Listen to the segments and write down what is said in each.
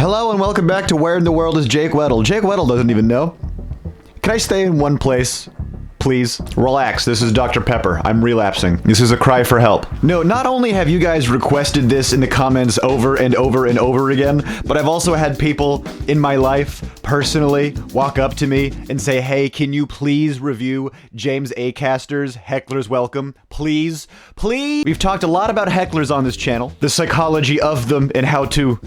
Hello and welcome back to Where in the World is Jake Weddle? Jake Weddle doesn't even know. Can I stay in one place? Please? Relax, this is Dr. Pepper. I'm relapsing. This is a cry for help. No, not only have you guys requested this in the comments over and over and over again, but I've also had people in my life personally walk up to me and say, hey, can you please review James Acaster's Hecklers Welcome? Please, please. We've talked a lot about hecklers on this channel, the psychology of them and how to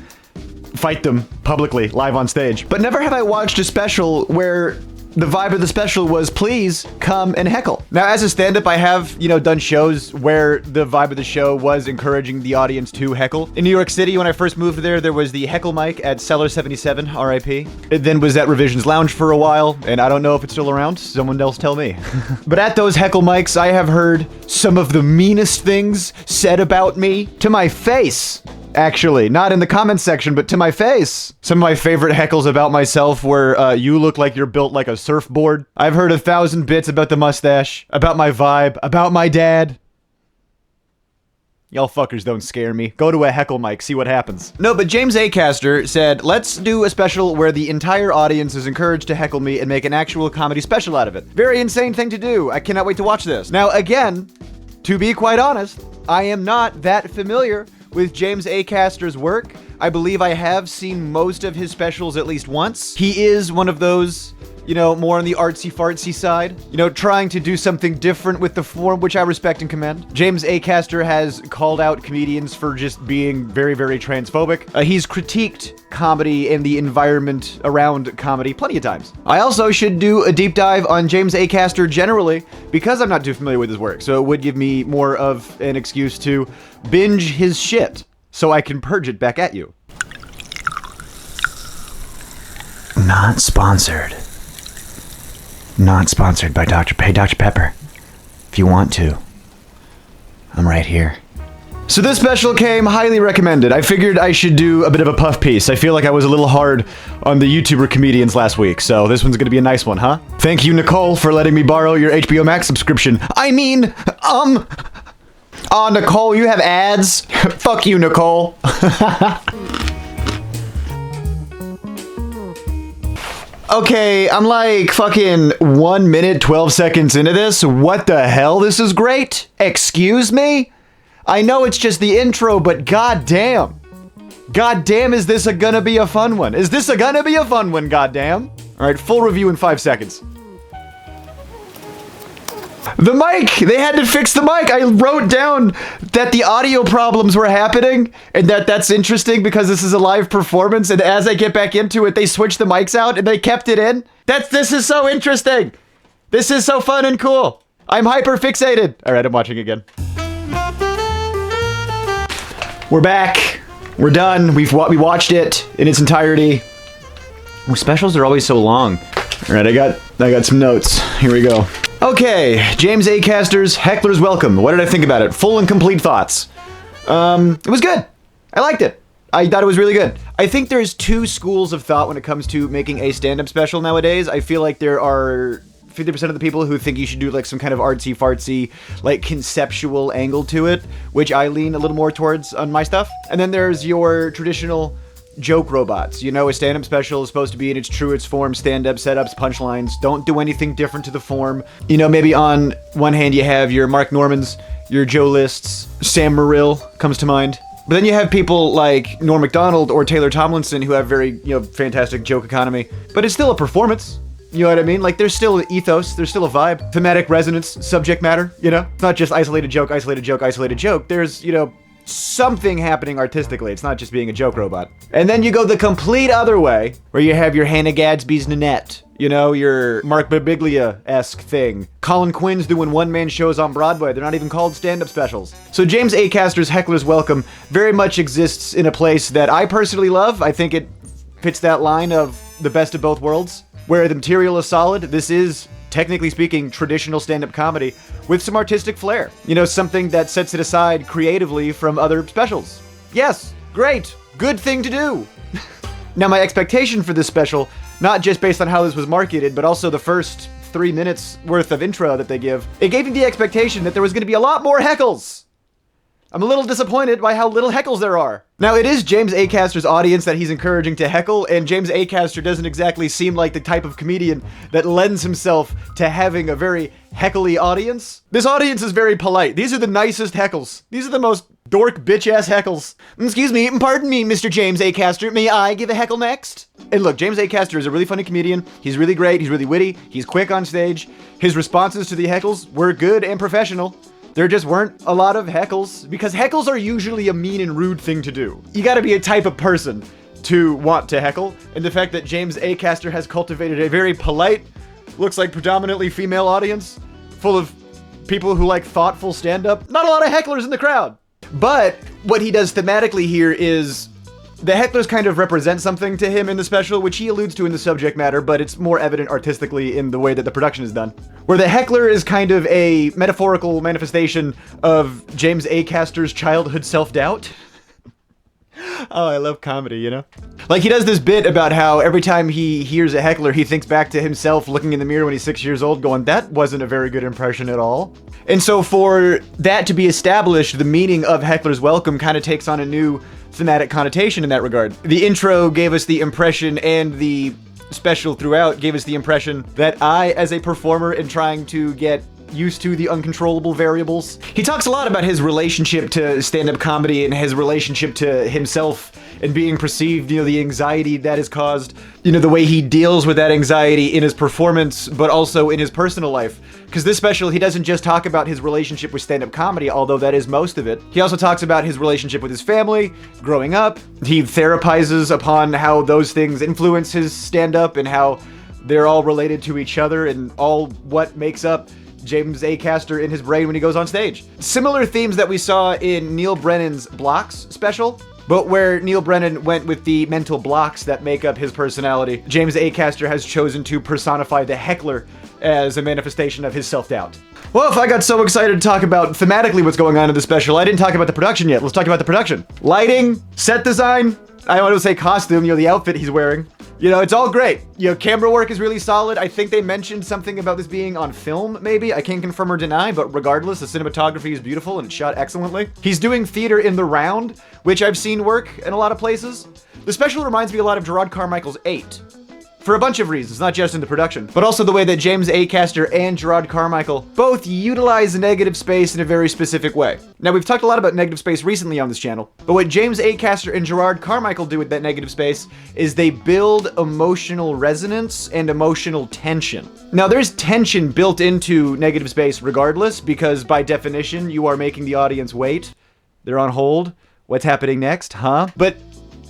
fight them publicly, live on stage. But never have I watched a special where the vibe of the special was, please come and heckle. Now, as a stand-up, I have, done shows where the vibe of the show was encouraging the audience to heckle. In New York City, when I first moved there was the heckle mic at Cellar 77, RIP. It then was at Revisions Lounge for a while, and I don't know if it's still around. Someone else tell me. But at those heckle mics, I have heard some of the meanest things said about me to my face. Actually, not in the comments section, but to my face. Some of my favorite heckles about myself were, you look like you're built like a surfboard. I've heard 1,000 bits about the mustache, about my vibe, about my dad. Y'all fuckers don't scare me. Go to a heckle mic, see what happens. No, but James Acaster said, let's do a special where the entire audience is encouraged to heckle me and make an actual comedy special out of it. Very insane thing to do. I cannot wait to watch this. Now, again, to be quite honest, I am not that familiar with James Acaster's work. I believe I have seen most of his specials at least once. He is one of those, more on the artsy-fartsy side, trying to do something different with the form, which I respect and commend. James Acaster has called out comedians for just being very, very transphobic. He's critiqued comedy and the environment around comedy plenty of times. I also should do a deep dive on James Acaster generally, because I'm not too familiar with his work, so it would give me more of an excuse to binge his shit, so I can purge it back at you. Not sponsored. Not sponsored by Dr. Pepper. If you want to, I'm right here. So this special came highly recommended. I figured I should do a bit of a puff piece. I feel like I was a little hard on the YouTuber comedians last week, so this one's gonna be a nice one, huh? Thank you, Nicole, for letting me borrow your HBO Max subscription. Aw, Nicole, you have ads? Fuck you, Nicole. Okay, I'm like fucking 1 minute, 12 seconds into this. What the hell? This is great. Excuse me? I know it's just the intro, but goddamn. Goddamn, is this gonna be a fun one? Is this gonna be a fun one, goddamn? All right, full review in 5 seconds. The mic! They had to fix the mic! I wrote down that the audio problems were happening, and that's interesting because this is a live performance, and as I get back into it, they switched the mics out and they kept it in. This is so interesting! This is so fun and cool! I'm hyper fixated! Alright, I'm watching again. We're back. We're done. We watched it in its entirety. Oh, specials are always so long. Alright, I got some notes. Here we go. Okay, James Acaster's Hecklers Welcome. What did I think about it? Full and complete thoughts. It was good. I liked it. I thought it was really good. I think there's two schools of thought when it comes to making a stand-up special nowadays. I feel like there are 50% of the people who think you should do like some kind of artsy-fartsy, like conceptual angle to it, which I lean a little more towards on my stuff. And then there's your traditional joke robots. A stand-up special is supposed to be in its truest form, stand-up setups, punchlines. Don't do anything different to the form. Maybe on one hand you have your Mark Normans, your Joe Lists, Sam Morrill comes to mind. But then you have people like Norm Macdonald or Taylor Tomlinson who have very, fantastic joke economy. But it's still a performance. You know what I mean? Like, there's still an ethos, there's still a vibe. Thematic resonance, subject matter, It's not just isolated joke, isolated joke, isolated joke. There's, something happening artistically. It's not just being a joke robot. And then you go the complete other way, where you have your Hannah Gadsby's Nanette, your Mark Birbiglia-esque thing. Colin Quinn's doing one-man shows on Broadway. They're not even called stand-up specials. So James Acaster's Hecklers Welcome very much exists in a place that I personally love. I think it fits that line of the best of both worlds, where the material is solid. This is, technically speaking, traditional stand-up comedy with some artistic flair. Something that sets it aside creatively from other specials. Yes, great, good thing to do. Now, my expectation for this special, not just based on how this was marketed, but also the first 3 minutes worth of intro that they give, it gave me the expectation that there was going to be a lot more heckles. I'm a little disappointed by how little heckles there are. Now, it is James Acaster's audience that he's encouraging to heckle, and James Acaster doesn't exactly seem like the type of comedian that lends himself to having a very heckly audience. This audience is very polite. These are the nicest heckles. These are the most dork bitch-ass heckles. Excuse me, pardon me, Mr. James Acaster. May I give a heckle next? And look, James Acaster is a really funny comedian. He's really great. He's really witty. He's quick on stage. His responses to the heckles were good and professional. There just weren't a lot of heckles, because heckles are usually a mean and rude thing to do. You gotta be a type of person to want to heckle, and the fact that James Acaster has cultivated a very polite, looks like predominantly female audience, full of people who like thoughtful stand-up, not a lot of hecklers in the crowd. But what he does thematically here is the hecklers kind of represent something to him in the special, which he alludes to in the subject matter, but it's more evident artistically in the way that the production is done. Where the heckler is kind of a metaphorical manifestation of James Acaster's childhood self-doubt. Oh, I love comedy, you know? Like, he does this bit about how every time he hears a heckler, he thinks back to himself looking in the mirror when he's 6 years old going, that wasn't a very good impression at all. And so for that to be established, the meaning of Hecklers Welcome kind of takes on a new thematic connotation in that regard. The intro gave us the impression, and the special throughout gave us the impression that I, as a performer, am trying to get used to the uncontrollable variables. He talks a lot about his relationship to stand-up comedy and his relationship to himself and being perceived, you know, the anxiety that is caused, you know, the way he deals with that anxiety in his performance, but also in his personal life. Because this special, he doesn't just talk about his relationship with stand-up comedy, although that is most of it. He also talks about his relationship with his family, growing up. He therapizes upon how those things influence his stand-up and how they're all related to each other and all what makes up James Acaster in his brain when he goes on stage. Similar themes that we saw in Neil Brennan's Blocks special, but where Neil Brennan went with the mental blocks that make up his personality, James Acaster has chosen to personify the heckler as a manifestation of his self-doubt. Well, if I got so excited to talk about thematically what's going on in the special, I didn't talk about the production yet. Let's talk about the production. Lighting, set design, I want to say costume, you know, the outfit he's wearing. You know, it's all great. You know, camera work is really solid. I think they mentioned something about this being on film, maybe. I can't confirm or deny, but regardless, the cinematography is beautiful and it's shot excellently. He's doing theater in the round, which I've seen work in a lot of places. The special reminds me a lot of Gerard Carmichael's 8. For a bunch of reasons, not just in the production, but also the way that James Acaster and Gerard Carmichael both utilize negative space in a very specific way. Now, we've talked a lot about negative space recently on this channel, but what James Acaster and Gerard Carmichael do with that negative space is they build emotional resonance and emotional tension. Now, there's tension built into negative space regardless, because by definition, you are making the audience wait. They're on hold. What's happening next, huh? But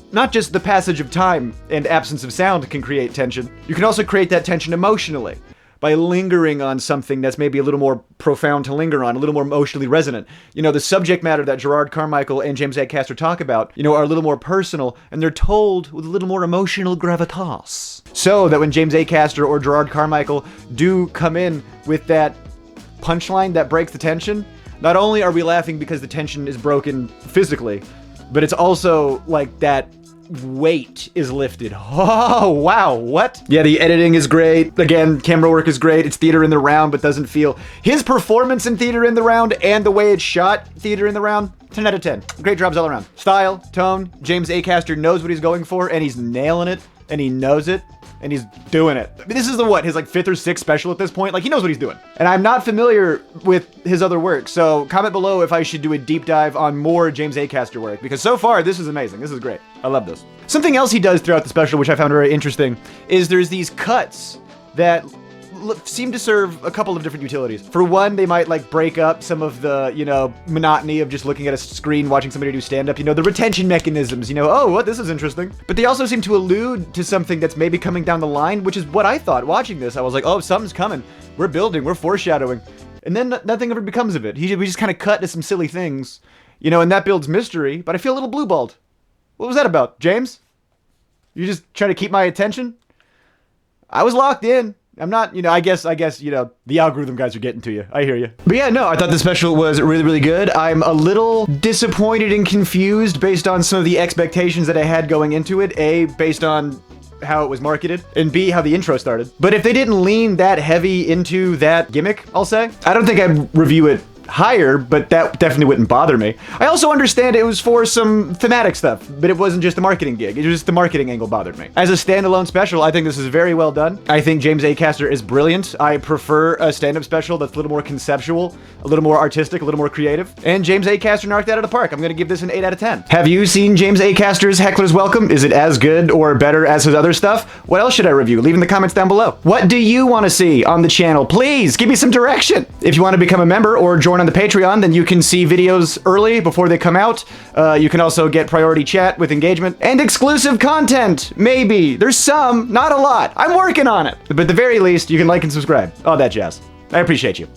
not just the passage of time and absence of sound can create tension. You can also create that tension emotionally by lingering on something that's maybe a little more profound to linger on, a little more emotionally resonant. You know, the subject matter that Gerard Carmichael and James Acaster talk about, you know, are a little more personal, and they're told with a little more emotional gravitas. So that when James Acaster or Gerard Carmichael do come in with that punchline that breaks the tension, not only are we laughing because the tension is broken physically, but it's also like that weight is lifted. Oh, wow, what? Yeah, the editing is great. Again, camera work is great. It's theater in the round, but doesn't feel... His performance in theater in the round and the way it's shot, theater in the round, 10 out of 10. Great jobs all around. Style, tone, James Acaster knows what he's going for, and he's nailing it, and he knows it, and he's doing it. I mean, this is his like 5th or 6th special at this point. Like, he knows what he's doing. And I'm not familiar with his other work, so comment below if I should do a deep dive on more James Acaster work, because so far, this is amazing. This is great. I love this. Something else he does throughout the special, which I found very interesting, is there's these cuts that seem to serve a couple of different utilities. For one, they might like break up some of the, you know, monotony of just looking at a screen watching somebody do stand-up, you know, the retention mechanisms, you know, oh, what, this is interesting. But they also seem to allude to something that's maybe coming down the line, which is what I thought watching this. I was like, oh, something's coming. We're building, we're foreshadowing. And then nothing ever becomes of it. We just kind of cut to some silly things, you know, and that builds mystery, but I feel a little blue-balled. What was that about, James? You just trying to keep my attention? I was locked in. I'm not, you know, I guess, you know, the algorithm guys are getting to you. I hear you. But yeah, no, I thought the special was really, really good. I'm a little disappointed and confused based on some of the expectations that I had going into it. A, based on how it was marketed, and B, how the intro started. But if they didn't lean that heavy into that gimmick, I'll say, I don't think I'd review it higher, but that definitely wouldn't bother me. I also understand it was for some thematic stuff, but it wasn't just a marketing gig. It was just the marketing angle bothered me. As a standalone special, I think this is very well done. I think James Acaster is brilliant. I prefer a stand-up special that's a little more conceptual, a little more artistic, a little more creative. And James Acaster knocked that out of the park. I'm gonna give this an 8 out of 10. Have you seen James Acaster's Hecklers Welcome? Is it as good or better as his other stuff? What else should I review? Leave in the comments down below. What do you want to see on the channel? Please give me some direction. If you want to become a member or join on the Patreon, then you can see videos early before they come out. You can also get priority chat with engagement and exclusive content. Maybe. There's some, not a lot. I'm working on it. But at the very least, you can like and subscribe. All that jazz. I appreciate you.